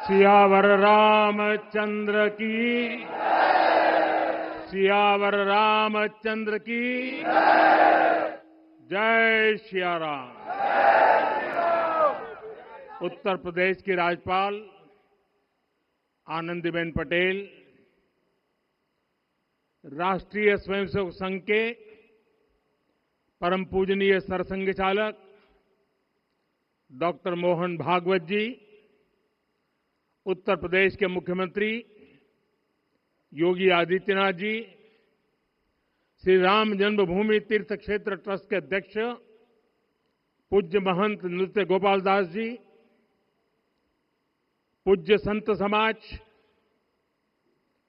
सियावर रामचंद्र की, सियावर रामचंद्र की जय सिया राम। उत्तर प्रदेश की राज्यपाल आनंदीबेन पटेल, राष्ट्रीय स्वयंसेवक संघ के परम पूजनीय सरसंघ चालक डॉक्टर मोहन भागवत जी, उत्तर प्रदेश के मुख्यमंत्री योगी आदित्यनाथ जी, श्री राम जन्मभूमि तीर्थ क्षेत्र ट्रस्ट के अध्यक्ष पूज्य महंत नृत्य गोपाल दास जी, पूज्य संत समाज,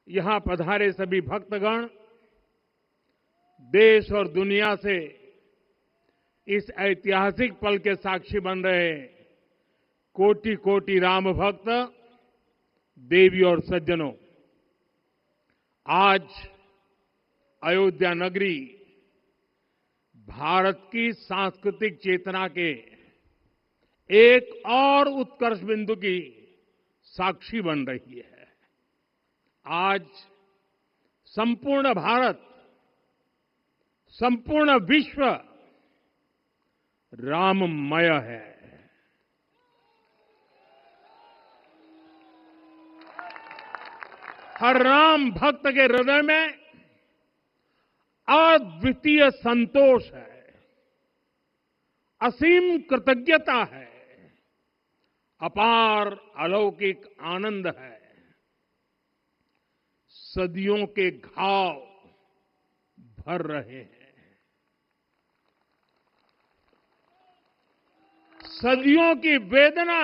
यहां पधारे सभी भक्तगण, देश और दुनिया से इस ऐतिहासिक पल के साक्षी बन रहे कोटि कोटि राम भक्त, देवी और सज्जनों, आज अयोध्या नगरी भारत की सांस्कृतिक चेतना के एक और उत्कर्ष बिंदु की साक्षी बन रही है। आज संपूर्ण भारत, संपूर्ण विश्व राममय है। हर राम भक्त के हृदय में अद्वितीय संतोष है, असीम कृतज्ञता है, अपार अलौकिक आनंद है। सदियों के घाव भर रहे हैं, सदियों की वेदना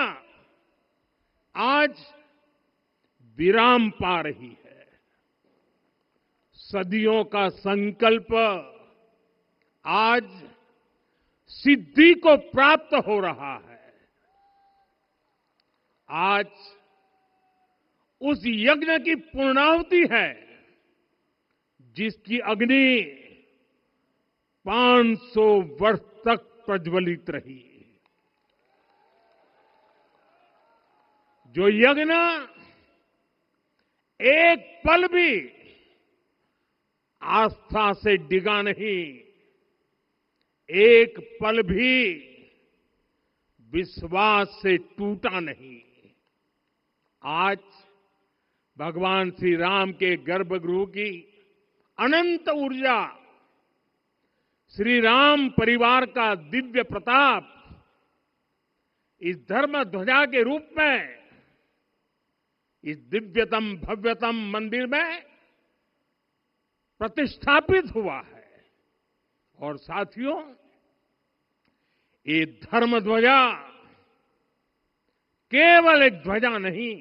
आज विराम पा रही है। सदियों का संकल्प आज सिद्धि को प्राप्त हो रहा है। आज उस यज्ञ की पूर्णाहुति है जिसकी अग्नि 500 वर्ष तक प्रज्वलित रही। जो यज्ञ एक पल भी आस्था से डिगा नहीं, एक पल भी विश्वास से टूटा नहीं। आज भगवान श्री राम के गर्भगृह की अनंत ऊर्जा, श्री राम परिवार का दिव्य प्रताप इस धर्म ध्वजा के रूप में इस दिव्यतम भव्यतम मंदिर में प्रतिष्ठापित हुआ है। और साथियों, ये धर्म ध्वजा केवल एक ध्वजा नहीं,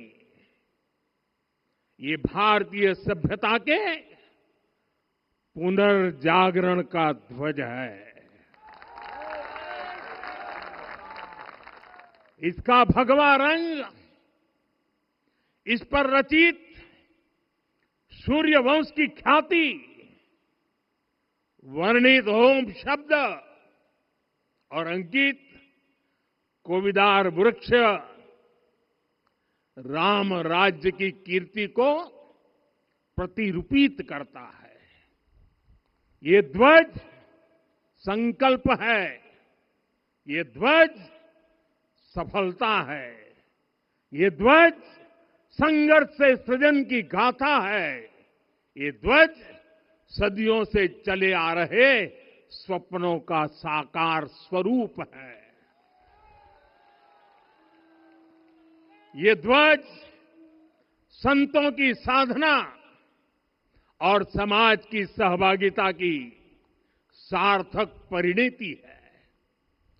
ये भारतीय सभ्यता के पुनर्जागरण का ध्वज है। इसका भगवा रंग, इस पर रचित सूर्य वंश की ख्याति, वर्णित ओम शब्द और अंकित कोविदार वृक्ष राम राज्य की कीर्ति को प्रतिरूपित करता है। ये ध्वज संकल्प है, ये ध्वज सफलता है, ये ध्वज संघर्ष से सृजन की गाथा है, ये ध्वज सदियों से चले आ रहे स्वप्नों का साकार स्वरूप है। ये ध्वज संतों की साधना और समाज की सहभागिता की सार्थक परिणति है।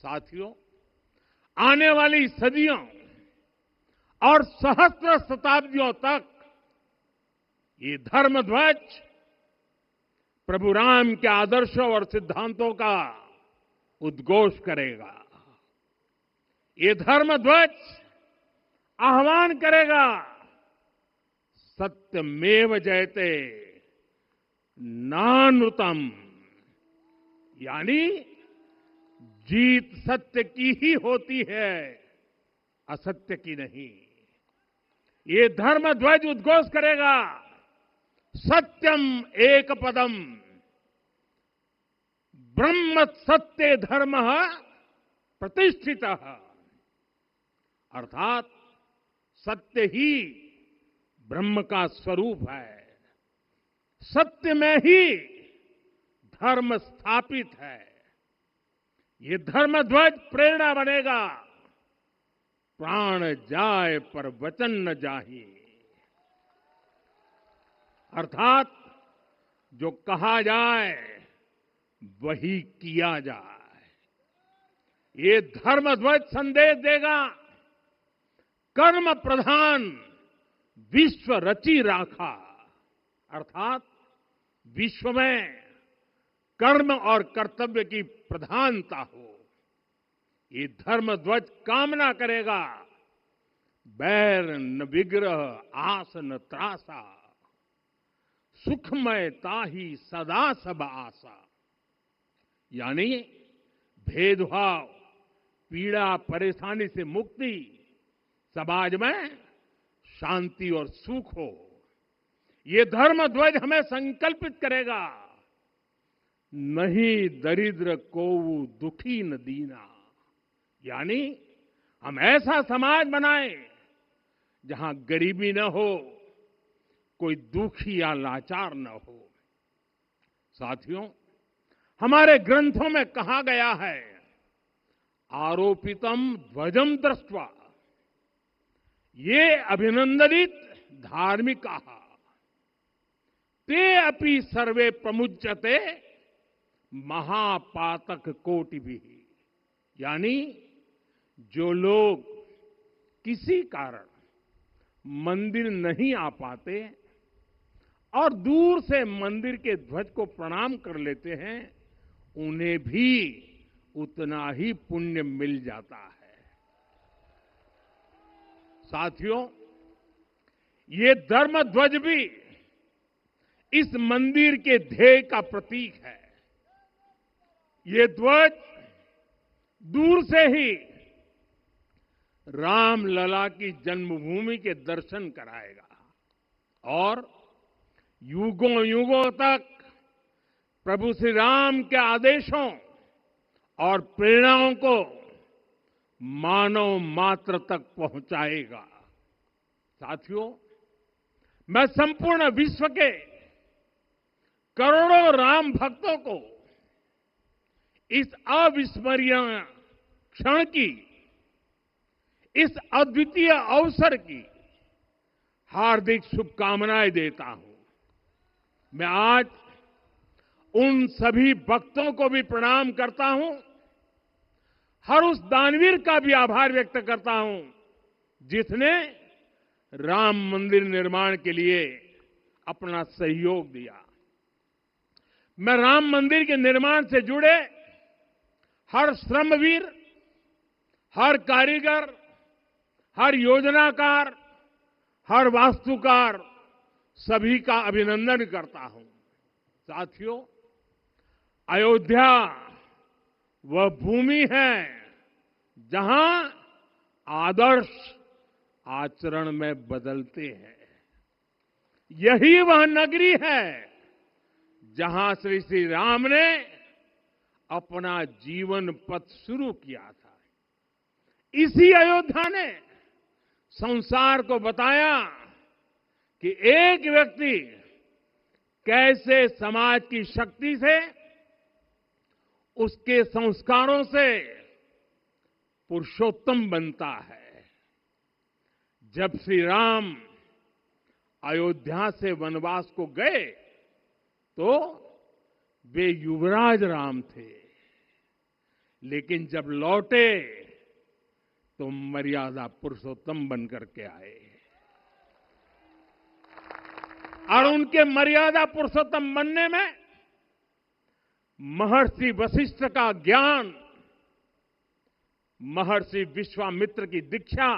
साथियों, आने वाली सदियों और सहस्त्र शताब्दियों तक ये धर्म ध्वज प्रभु राम के आदर्शों और सिद्धांतों का उद्घोष करेगा। ये धर्म ध्वज आह्वान करेगा, सत्यमेव जयते नानृतम, यानी जीत सत्य की ही होती है, असत्य की नहीं। ये धर्म ध्वज उद्घोष करेगा, सत्यम एक पदम ब्रह्म सत्य धर्म प्रतिष्ठित, अर्थात सत्य ही ब्रह्म का स्वरूप है, सत्य में ही धर्म स्थापित है। ये धर्म ध्वज प्रेरणा बनेगा, प्राण जाए पर वचन न जाहि, अर्थात जो कहा जाए वही किया जाए। ये धर्म ध्वज संदेश देगा, कर्म प्रधान विश्व रची राखा, अर्थात विश्व में कर्म और कर्तव्य की प्रधानता हो। ये धर्म ध्वज कामना करेगा, बैर न विग्रह आस न त्रासा, सुखमय ताही सदा सब आशा, यानी भेदभाव पीड़ा परेशानी से मुक्ति, समाज में शांति और सुख हो। ये धर्म ध्वज हमें संकल्पित करेगा, नहीं दरिद्र को दुखी न दीना, यानी हम ऐसा समाज बनाएं जहां गरीबी न हो, कोई दुखी या लाचार न हो। साथियों, हमारे ग्रंथों में कहा गया है, आरोपितम ध्वजम दृष्ट्वा ये अभिनंदनित धार्मिका ते अपि सर्वे प्रमुच्यते महापातक कोटि भी, यानी जो लोग किसी कारण मंदिर नहीं आ पाते और दूर से मंदिर के ध्वज को प्रणाम कर लेते हैं, उन्हें भी उतना ही पुण्य मिल जाता है। साथियों, ये धर्म ध्वज भी इस मंदिर के ध्येय का प्रतीक है। ये ध्वज दूर से ही रामलला की जन्मभूमि के दर्शन कराएगा और युगों युगों तक प्रभु श्री राम के आदेशों और प्रेरणाओं को मानव मात्र तक पहुंचाएगा। साथियों, मैं संपूर्ण विश्व के करोड़ों राम भक्तों को इस अविस्मरणीय क्षण की, इस अद्वितीय अवसर की हार्दिक शुभकामनाएं देता हूं। मैं आज उन सभी भक्तों को भी प्रणाम करता हूं, हर उस दानवीर का भी आभार व्यक्त करता हूं जिसने राम मंदिर निर्माण के लिए अपना सहयोग दिया। मैं राम मंदिर के निर्माण से जुड़े हर श्रमवीर, हर कारीगर, हर योजनाकार, हर वास्तुकार, सभी का अभिनंदन करता हूं। साथियों, अयोध्या वह भूमि है जहां आदर्श आचरण में बदलते हैं। यही वह नगरी है जहां श्री श्री राम ने अपना जीवन पथ शुरू किया था। इसी अयोध्या ने संसार को बताया कि एक व्यक्ति कैसे समाज की शक्ति से, उसके संस्कारों से पुरुषोत्तम बनता है। जब श्री राम अयोध्या से वनवास को गए तो वे युवराज राम थे, लेकिन जब लौटे तो मर्यादा पुरुषोत्तम बनकर के आए और उनके मर्यादा पुरुषोत्तम बनने में महर्षि वशिष्ठ का ज्ञान, महर्षि विश्वामित्र की दीक्षा,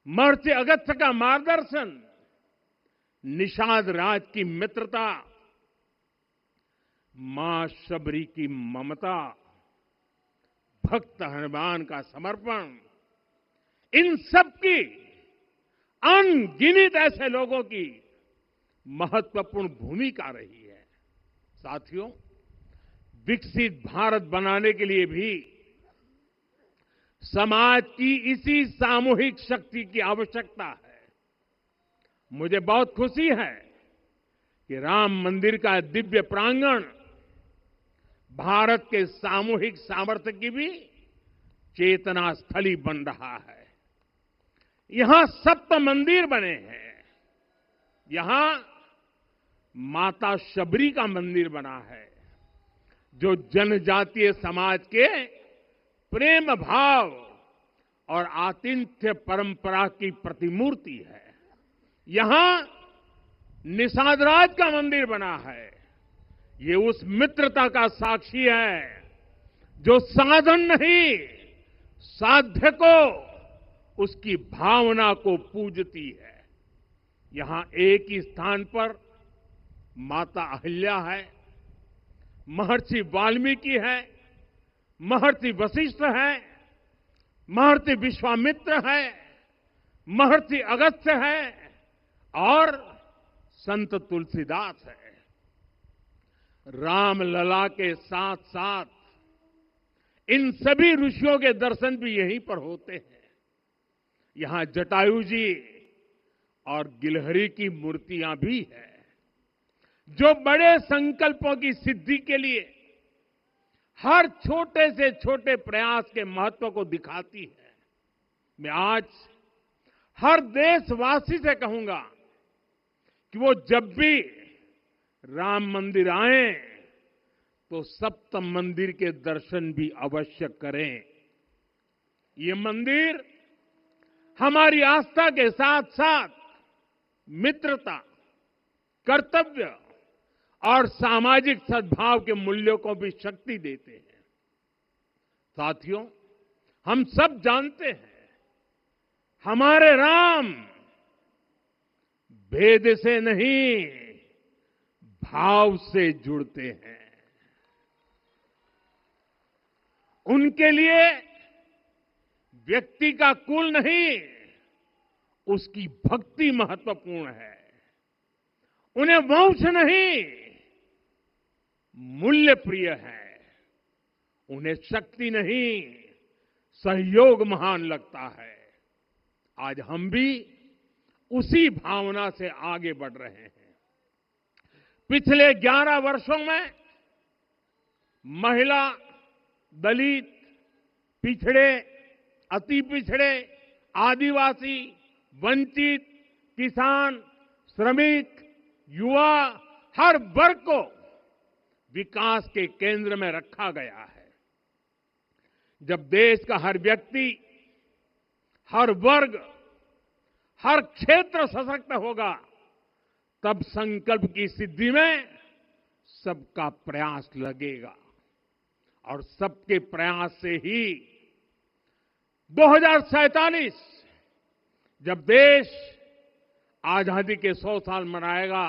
महर्षि अगस्त्य का मार्गदर्शन, निषाद राज की मित्रता, मां शबरी की ममता, भक्त हनुमान का समर्पण, इन सब की अनगिनत ऐसे लोगों की महत्वपूर्ण भूमिका रही है। साथियों, विकसित भारत बनाने के लिए भी समाज की इसी सामूहिक शक्ति की आवश्यकता है। मुझे बहुत खुशी है कि राम मंदिर का दिव्य प्रांगण भारत के सामूहिक सामर्थ्य की भी चेतना स्थली बन रहा है। यहां सप्त मंदिर बने हैं। यहां माता शबरी का मंदिर बना है, जो जनजातीय समाज के प्रेम भाव और आतिथ्य परंपरा की प्रतिमूर्ति है। यहां निषादराज का मंदिर बना है। ये उस मित्रता का साक्षी है जो साधन नहीं, साध्य को, उसकी भावना को पूजती है। यहां एक ही स्थान पर माता अहिल्या है, महर्षि वाल्मीकि है, महर्षि वशिष्ठ है, महर्षि विश्वामित्र है, महर्षि अगस्त्य है और संत तुलसीदास है। रामलला के साथ साथ इन सभी ऋषियों के दर्शन भी यहीं पर होते हैं। यहां जटायु जी और गिलहरी की मूर्तियां भी हैं, जो बड़े संकल्पों की सिद्धि के लिए हर छोटे से छोटे प्रयास के महत्व को दिखाती है। मैं आज हर देशवासी से कहूंगा कि वो जब भी राम मंदिर आए तो सप्त मंदिर के दर्शन भी अवश्य करें। ये मंदिर हमारी आस्था के साथ साथ मित्रता, कर्तव्य और सामाजिक सद्भाव के मूल्यों को भी शक्ति देते हैं। साथियों, हम सब जानते हैं हमारे राम भेद से नहीं, भाव से जुड़ते हैं। उनके लिए व्यक्ति का कुल नहीं, उसकी भक्ति महत्वपूर्ण है। उन्हें वंश नहीं, मूल्य प्रिय है। उन्हें शक्ति नहीं, सहयोग महान लगता है। आज हम भी उसी भावना से आगे बढ़ रहे हैं। पिछले 11 वर्षों में महिला, दलित, पिछड़े, अति पिछड़े, आदिवासी, वंचित, किसान, श्रमिक, युवा, हर वर्ग को विकास के केंद्र में रखा गया है। जब देश का हर व्यक्ति, हर वर्ग, हर क्षेत्र सशक्त होगा, तब संकल्प की सिद्धि में सबका प्रयास लगेगा और सबके प्रयास से ही 2047 जब देश आजादी के 100 साल मनाएगा,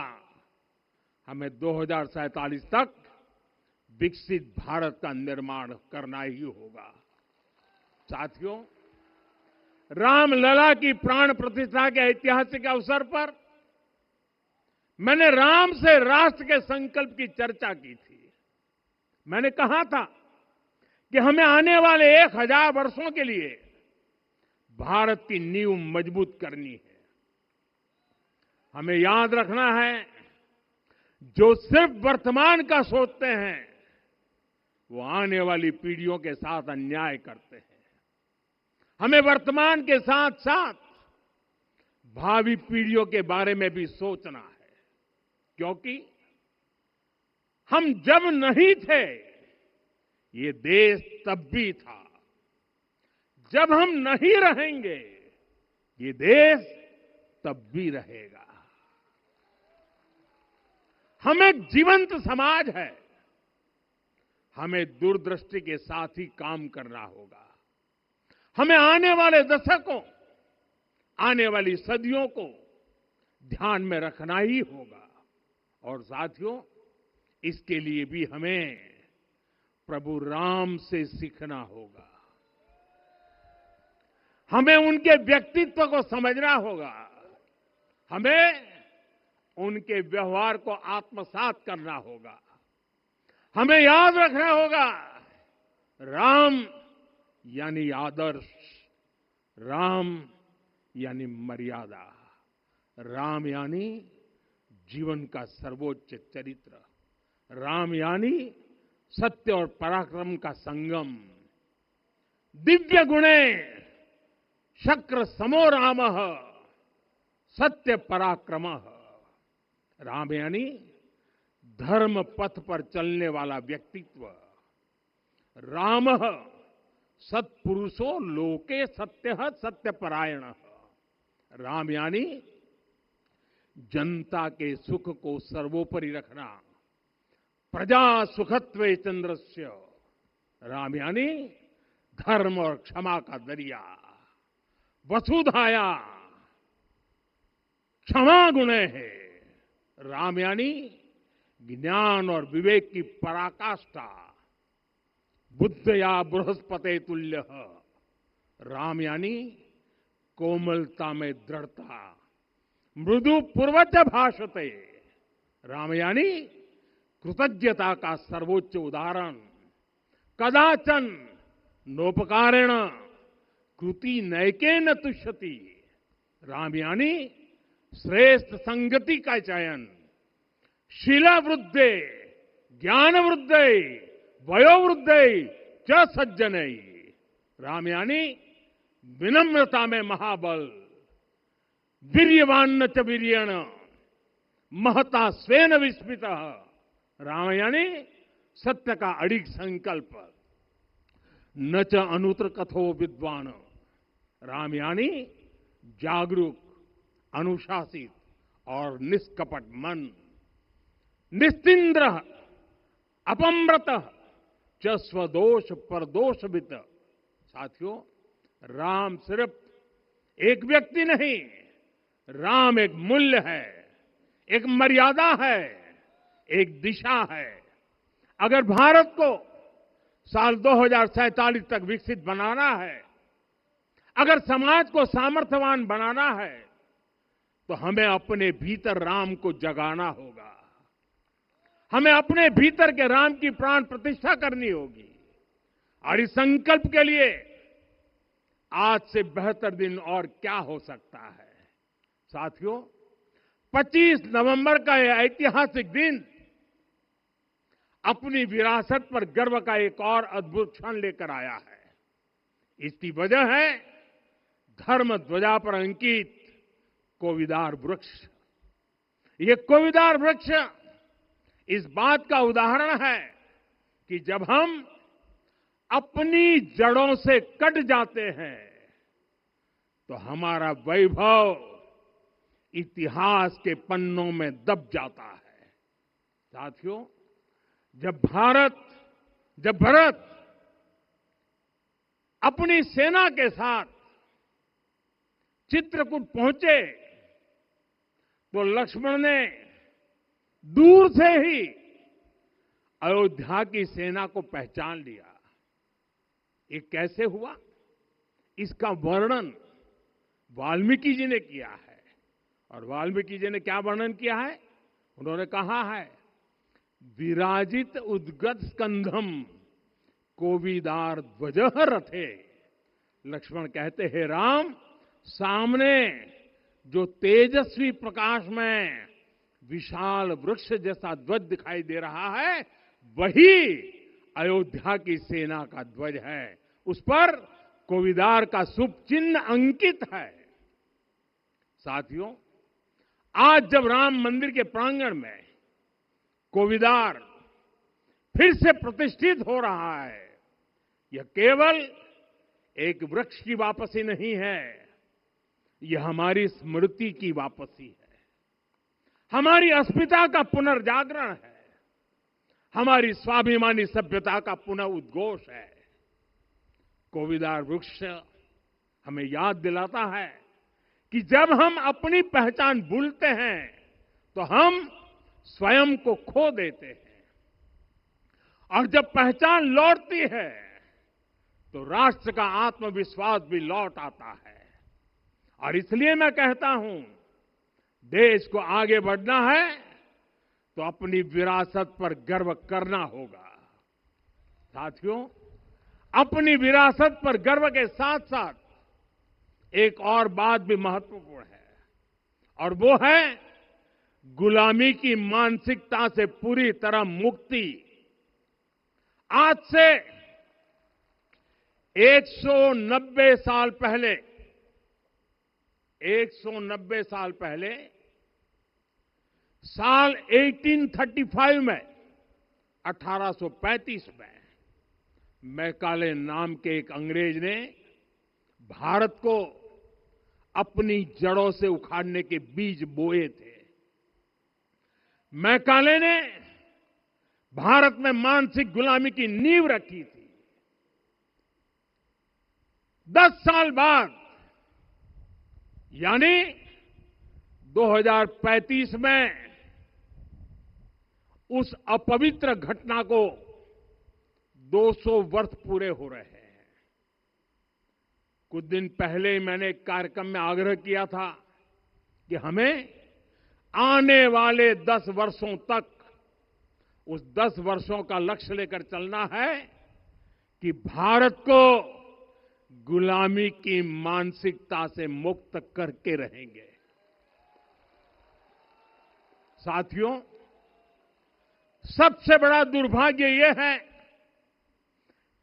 हमें 2047 तक विकसित भारत का निर्माण करना ही होगा। साथियों, रामलला की प्राण प्रतिष्ठा के ऐतिहासिक अवसर पर मैंने राम से राष्ट्र के संकल्प की चर्चा की थी। मैंने कहा था कि हमें आने वाले 1000 वर्षों के लिए भारत की नींव मजबूत करनी है। हमें याद रखना है, जो सिर्फ वर्तमान का सोचते हैं वो आने वाली पीढ़ियों के साथ अन्याय करते हैं। हमें वर्तमान के साथ साथ भावी पीढ़ियों के बारे में भी सोचना है, क्योंकि हम जब नहीं थे ये देश तब भी था, जब हम नहीं रहेंगे ये देश तब भी रहेगा। हम एक जीवंत समाज है, हमें दूरदृष्टि के साथ ही काम करना होगा। हमें आने वाले दशकों, आने वाली सदियों को ध्यान में रखना ही होगा। और साथियों, इसके लिए भी हमें प्रभु राम से सीखना होगा। हमें उनके व्यक्तित्व को समझना होगा। हमें उनके व्यवहार को आत्मसात करना होगा। हमें याद रखना होगा, राम यानी आदर्श, राम यानी मर्यादा, राम यानी जीवन का सर्वोच्च चरित्र, राम यानी सत्य और पराक्रम का संगम। दिव्य गुणे शक्र समो रामः सत्य पराक्रमः। राम यानी धर्म पथ पर चलने वाला व्यक्तित्व। रामः सत्पुरुषो लोके सत्यः सत्यपरायणः। राम यानी जनता के सुख को सर्वोपरि रखना, प्रजा सुखत्वे चंद्रस्य। राम यानी धर्म और क्षमा का दरिया। वसुधाया क्षमा गुणे है। राम यानी ज्ञान और विवेक की पराकाष्ठा। बुद्ध या बृहस्पति तुल्य। राम यानी कोमलता में दृढ़ता। मृदु पूर्वज भाषते। राम यानी कृतज्ञता का सर्वोच्च उदाहरण। कदाचन नोपकारेण कृति नैकेन तुष्यति। राम यानी श्रेष्ठ संगति का चयन। शीला वृद्धे ज्ञान वृद्धे वयोवृद्धे च सज्जनै। राम यानी विनम्रता में महाबल। वीर्यवान च वीर्येण महता स्वेन विस्मितः। राम यानी सत्य का अडिग संकल्प। न च अनुत्र कथो विद्वान। राम यानी जागरूक, अनुशासित और निष्कपट मन। निस्तिंद्र अपम्रत च स्वदोष परदोषवित। साथियों, राम सिर्फ एक व्यक्ति नहीं, राम एक मूल्य है, एक मर्यादा है, एक दिशा है। अगर भारत को साल 2047 तक विकसित बनाना है, अगर समाज को सामर्थ्यवान बनाना है, तो हमें अपने भीतर राम को जगाना होगा। हमें अपने भीतर के राम की प्राण प्रतिष्ठा करनी होगी। और इस संकल्प के लिए आज से बेहतर दिन और क्या हो सकता है। साथियों, 25 नवंबर का यह ऐतिहासिक दिन अपनी विरासत पर गर्व का एक और अद्भुत क्षण लेकर आया है। इसकी वजह है धर्म ध्वजा पर अंकित कोविदार वृक्ष। ये कोविदार वृक्ष इस बात का उदाहरण है कि जब हम अपनी जड़ों से कट जाते हैं तो हमारा वैभव इतिहास के पन्नों में दब जाता है। साथियों, जब भरत अपनी सेना के साथ चित्रकूट पहुंचे तो लक्ष्मण ने दूर से ही अयोध्या की सेना को पहचान लिया। ये कैसे हुआ, इसका वर्णन वाल्मीकि जी ने किया है। और वाल्मीकि जी ने क्या वर्णन किया है? उन्होंने कहा है, विराजित उद्गत स्कंधम कोविदार ध्वजः रथे। लक्ष्मण कहते हैं, राम, सामने जो तेजस्वी प्रकाश में विशाल वृक्ष जैसा ध्वज दिखाई दे रहा है, वही अयोध्या की सेना का ध्वज है। उस पर कोविदार का शुभ चिन्ह अंकित है। साथियों, आज जब राम मंदिर के प्रांगण में कोविदार फिर से प्रतिष्ठित हो रहा है, यह केवल एक वृक्ष की वापसी नहीं है, यह हमारी स्मृति की वापसी है, हमारी अस्मिता का पुनर्जागरण है, हमारी स्वाभिमानी सभ्यता का पुनः उद्घोष है। कोविदार वृक्ष हमें याद दिलाता है कि जब हम अपनी पहचान भूलते हैं तो हम स्वयं को खो देते हैं, और जब पहचान लौटती है तो राष्ट्र का आत्मविश्वास भी लौट आता है। और इसलिए मैं कहता हूं, देश को आगे बढ़ना है तो अपनी विरासत पर गर्व करना होगा। साथियों, अपनी विरासत पर गर्व के साथ साथ एक और बात भी महत्वपूर्ण है, और वो है गुलामी की मानसिकता से पूरी तरह मुक्ति। आज से 190 साल पहले 190 साल पहले साल 1835 में 1835 में मैकाले नाम के एक अंग्रेज ने भारत को अपनी जड़ों से उखाड़ने के बीज बोए थे। मैकाले ने भारत में मानसिक गुलामी की नींव रखी थी। 10 साल बाद यानी 2035 में उस अपवित्र घटना को 200 वर्ष पूरे हो रहे हैं। कुछ दिन पहले ही मैंने एक कार्यक्रम में आग्रह किया था कि हमें आने वाले 10 वर्षों तक उस 10 वर्षों का लक्ष्य लेकर चलना है कि भारत को गुलामी की मानसिकता से मुक्त करके रहेंगे। साथियों, सबसे बड़ा दुर्भाग्य यह है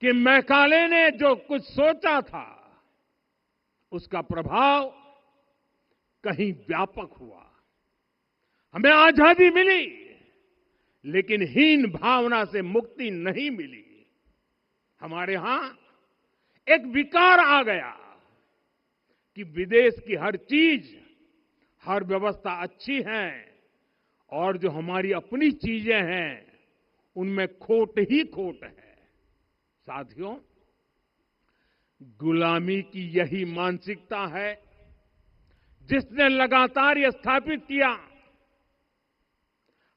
कि मैकाले ने जो कुछ सोचा था उसका प्रभाव कहीं व्यापक हुआ। हमें आजादी मिली, लेकिन हीन भावना से मुक्ति नहीं मिली। हमारे यहां एक विकार आ गया कि विदेश की हर चीज, हर व्यवस्था अच्छी है और जो हमारी अपनी चीजें हैं उनमें खोट ही खोट है। साथियों, गुलामी की यही मानसिकता है जिसने लगातार यह स्थापित किया।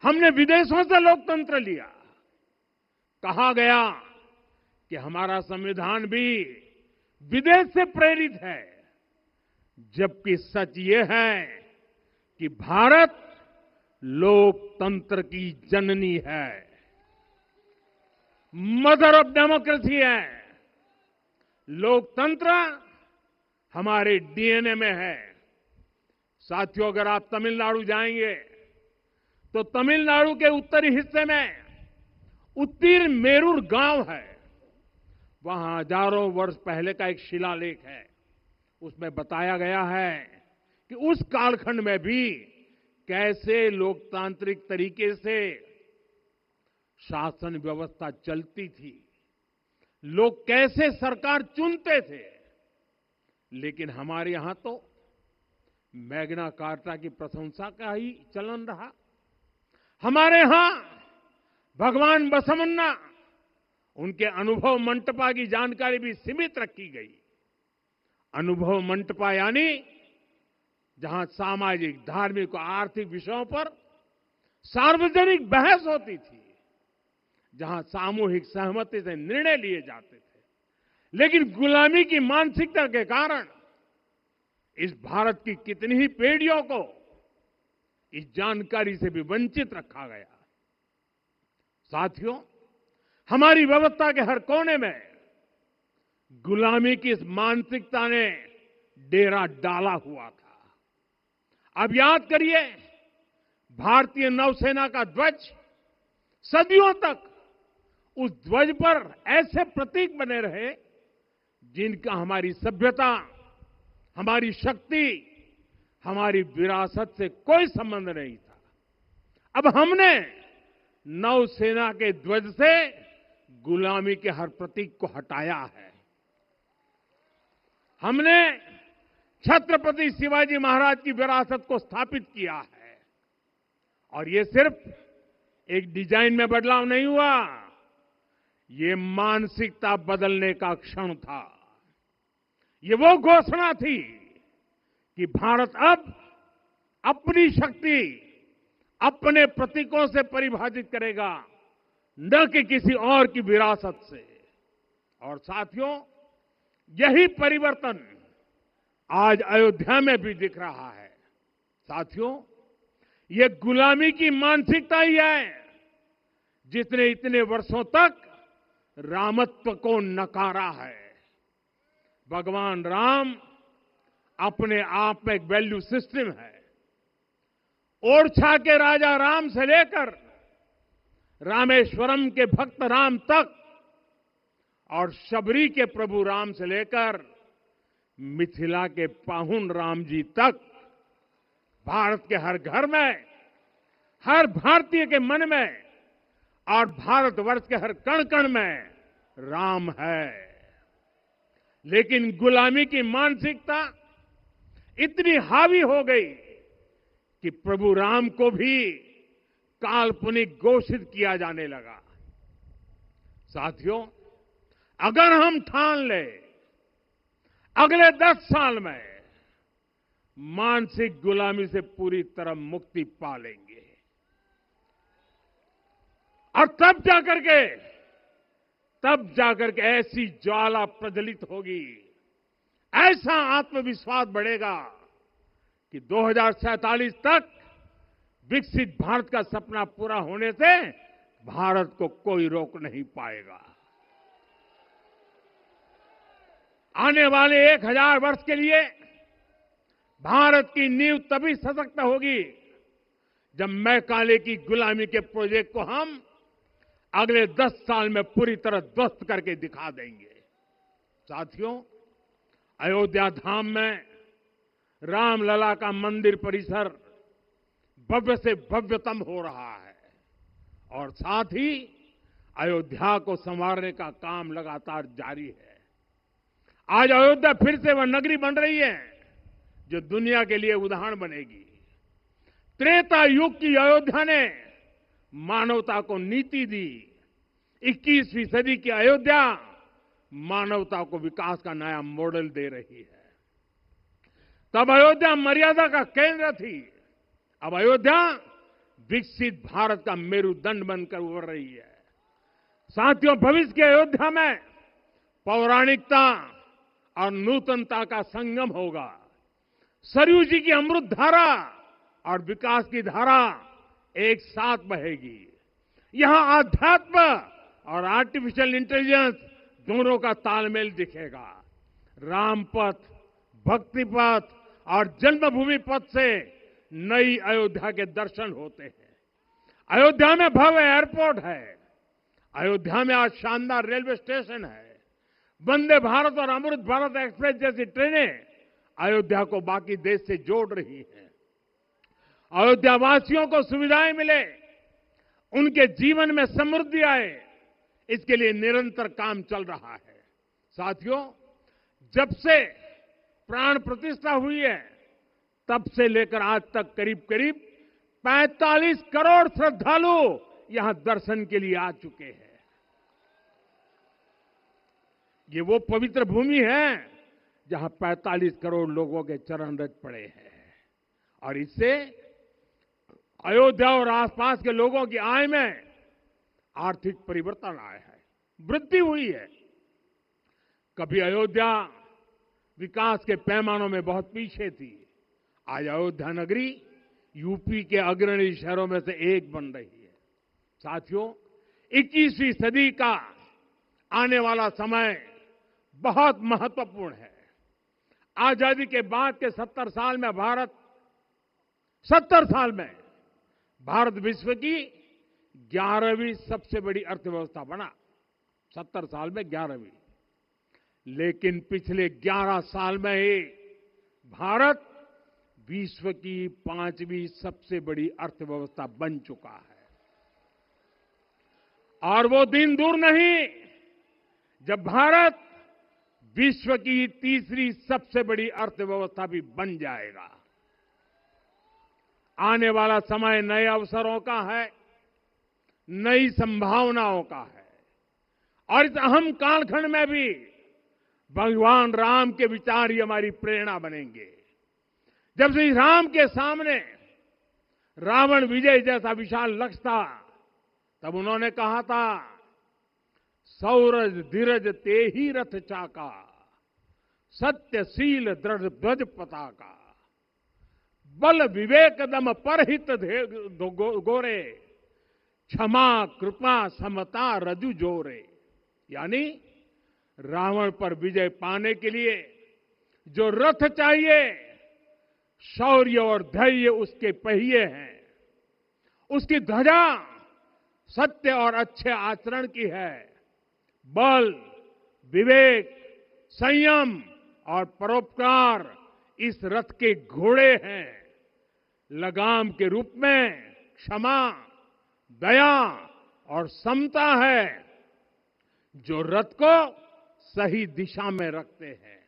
हमने विदेशों से लोकतंत्र लिया। कहा गया कि हमारा संविधान भी विदेश से प्रेरित है, जबकि सच ये है कि भारत लोकतंत्र की जननी है, मदर ऑफ डेमोक्रेसी है। लोकतंत्र हमारे डीएनए में है। साथियों, अगर आप तमिलनाडु जाएंगे तो तमिलनाडु के उत्तरी हिस्से में उत्तीरमेरूर गांव है। वहां हजारों वर्ष पहले का एक शिलालेख है। उसमें बताया गया है कि उस कालखंड में भी कैसे लोकतांत्रिक तरीके से शासन व्यवस्था चलती थी, लोग कैसे सरकार चुनते थे। लेकिन हमारे यहां तो मैग्ना कार्टा की प्रशंसा का ही चलन रहा। हमारे यहां भगवान बसवन्ना, उनके अनुभव मंटपा की जानकारी भी सीमित रखी गई। अनुभव मंटपा यानी जहां सामाजिक, धार्मिक और आर्थिक विषयों पर सार्वजनिक बहस होती थी, जहां सामूहिक सहमति से निर्णय लिए जाते थे। लेकिन गुलामी की मानसिकता के कारण इस भारत की कितनी ही पीढ़ियों को इस जानकारी से भी वंचित रखा गया। साथियों, हमारी व्यवस्था के हर कोने में गुलामी की इस मानसिकता ने डेरा डाला हुआ था। अब याद करिए, भारतीय नौसेना का ध्वज सदियों तक उस ध्वज पर ऐसे प्रतीक बने रहे जिनका हमारी सभ्यता, हमारी शक्ति, हमारी विरासत से कोई संबंध नहीं था। अब हमने नौसेना के ध्वज से गुलामी के हर प्रतीक को हटाया है। हमने छत्रपति शिवाजी महाराज की विरासत को स्थापित किया है। और ये सिर्फ एक डिजाइन में बदलाव नहीं हुआ, ये मानसिकता बदलने का क्षण था। ये वो घोषणा थी कि भारत अब अपनी शक्ति अपने प्रतीकों से परिभाषित करेगा, न कि किसी और की विरासत से। और साथियों, यही परिवर्तन आज अयोध्या में भी दिख रहा है। साथियों, ये गुलामी की मानसिकता ही है जिसने इतने वर्षों तक रामत्व को नकारा है। भगवान राम अपने आप में एक वैल्यू सिस्टम है। ओरछा के राजा राम से लेकर रामेश्वरम के भक्त राम तक और शबरी के प्रभु राम से लेकर मिथिला के पाहुन राम जी तक भारत के हर घर में, हर भारतीय के मन में और भारतवर्ष के हर कण कण में राम है। लेकिन गुलामी की मानसिकता इतनी हावी हो गई कि प्रभु राम को भी काल्पनिक घोषित किया जाने लगा। साथियों, अगर हम ठान ले अगले 10 साल में मानसिक गुलामी से पूरी तरह मुक्ति पा लेंगे और तब जाकर के ऐसी ज्वाला प्रज्वलित होगी, ऐसा आत्मविश्वास बढ़ेगा कि 2047 तक विकसित भारत का सपना पूरा होने से भारत को कोई रोक नहीं पाएगा। आने वाले 1000 वर्ष के लिए भारत की नींव तभी सशक्त होगी जब मैकाले की गुलामी के प्रोजेक्ट को हम अगले 10 साल में पूरी तरह ध्वस्त करके दिखा देंगे। साथियों, अयोध्या धाम में रामलला का मंदिर परिसर भव्य से भव्यतम हो रहा है और साथ ही अयोध्या को संवारने का काम लगातार जारी है। आज अयोध्या फिर से वह नगरी बन रही है जो दुनिया के लिए उदाहरण बनेगी। त्रेता युग की अयोध्या ने मानवता को नीति दी। 21वीं सदी की अयोध्या मानवता को विकास का नया मॉडल दे रही है। तब अयोध्या मर्यादा का केंद्र थी, अब अयोध्या विकसित भारत का मेरुदंड बनकर उभर रही है। साथियों, भविष्य की अयोध्या में पौराणिकता और नूतनता का संगम होगा। सरयू जी की अमृत धारा और विकास की धारा एक साथ बहेगी। यहां आध्यात्म और आर्टिफिशियल इंटेलिजेंस दोनों का तालमेल दिखेगा। राम पथ, भक्ति पथ और जन्मभूमि पथ से नई अयोध्या के दर्शन होते हैं। अयोध्या में भव्य एयरपोर्ट है। अयोध्या में आज शानदार रेलवे स्टेशन है। वंदे भारत और अमृत भारत एक्सप्रेस जैसी ट्रेनें अयोध्या को बाकी देश से जोड़ रही हैं। अयोध्या वासियों को सुविधाएं मिले, उनके जीवन में समृद्धि आए, इसके लिए निरंतर काम चल रहा है। साथियों, जब से प्राण प्रतिष्ठा हुई है तब से लेकर आज तक करीब करीब 45 करोड़ श्रद्धालु यहां दर्शन के लिए आ चुके हैं। ये वो पवित्र भूमि है जहां 45 करोड़ लोगों के चरण रज पड़े हैं और इससे अयोध्या और आसपास के लोगों की आय में आर्थिक परिवर्तन आया है, वृद्धि हुई है। कभी अयोध्या विकास के पैमानों में बहुत पीछे थी, आज अयोध्या नगरी यूपी के अग्रणी शहरों में से एक बन रही है। साथियों, 21वीं सदी का आने वाला समय बहुत महत्वपूर्ण है। आजादी के बाद के 70 साल में भारत विश्व की 11वीं सबसे बड़ी अर्थव्यवस्था बना। 70 साल में 11वीं। लेकिन पिछले 11 साल में ही भारत विश्व की 5वीं सबसे बड़ी अर्थव्यवस्था बन चुका है। और वो दिन दूर नहीं जब भारत विश्व की 3री सबसे बड़ी अर्थव्यवस्था भी बन जाएगा। आने वाला समय नए अवसरों का है, नई संभावनाओं का है और इस अहम कालखंड में भी भगवान राम के विचार ही हमारी प्रेरणा बनेंगे। जब श्री राम के सामने रावण विजय जैसा विशाल लक्ष्य था, तब उन्होंने कहा था, सौरज धीरज ते ही रथ चाका, सत्यशील दृढ़ ध्वज पताका। बल विवेक दम परहित गोरे, क्षमा कृपा समता रजु जोरे। यानी रावण पर विजय पाने के लिए जो रथ चाहिए, शौर्य और धैर्य उसके पहिए हैं, उसकी ध्वजा सत्य और अच्छे आचरण की है, बल विवेक संयम और परोपकार इस रथ के घोड़े हैं, लगाम के रूप में क्षमा दया और समता है जो रथ को सही दिशा में रखते हैं।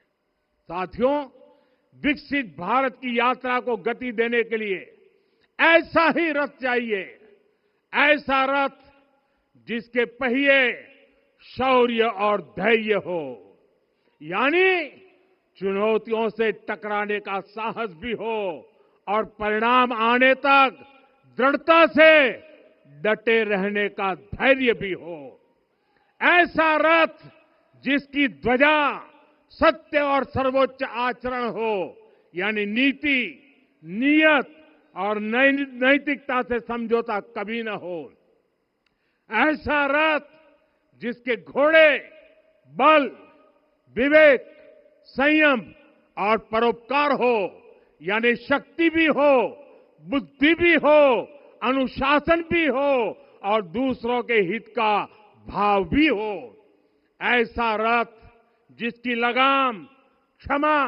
साथियों, विकसित भारत की यात्रा को गति देने के लिए ऐसा ही रथ चाहिए, ऐसा रथ जिसके पहिए शौर्य और धैर्य हो, यानी चुनौतियों से टकराने का साहस भी हो और परिणाम आने तक दृढ़ता से डटे रहने का धैर्य भी हो। ऐसा रथ जिसकी ध्वजा सत्य और सर्वोच्च आचरण हो, यानी नीति नियत और नैतिकता से समझौता कभी न हो। ऐसा रथ जिसके घोड़े बल विवेक संयम और परोपकार हो, यानी शक्ति भी हो बुद्धि भी हो अनुशासन भी हो और दूसरों के हित का भाव भी हो। ऐसा रथ जिसकी लगाम क्षमा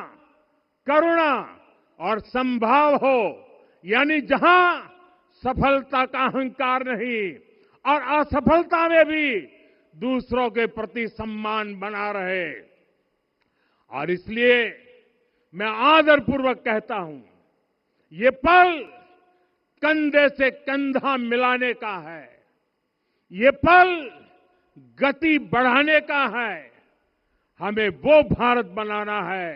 करुणा और संभाव हो, यानी जहां सफलता का अहंकार नहीं और असफलता में भी दूसरों के प्रति सम्मान बना रहे। और इसलिए मैं आदरपूर्वक कहता हूं, ये पल कंधे से कंधा मिलाने का है, ये पल गति बढ़ाने का है। हमें वो भारत बनाना है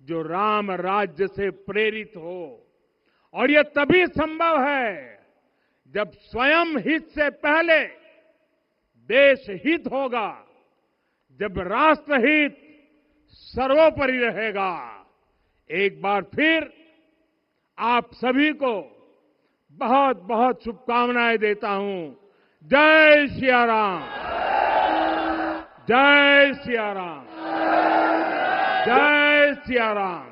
जो राम राज्य से प्रेरित हो, और ये तभी संभव है जब स्वयं हित से पहले देश हित होगा, जब राष्ट्रहित सर्वोपरि रहेगा। एक बार फिर आप सभी को बहुत बहुत शुभकामनाएं देता हूं। जय सिया राम, जय सिया राम, जय सिया राम।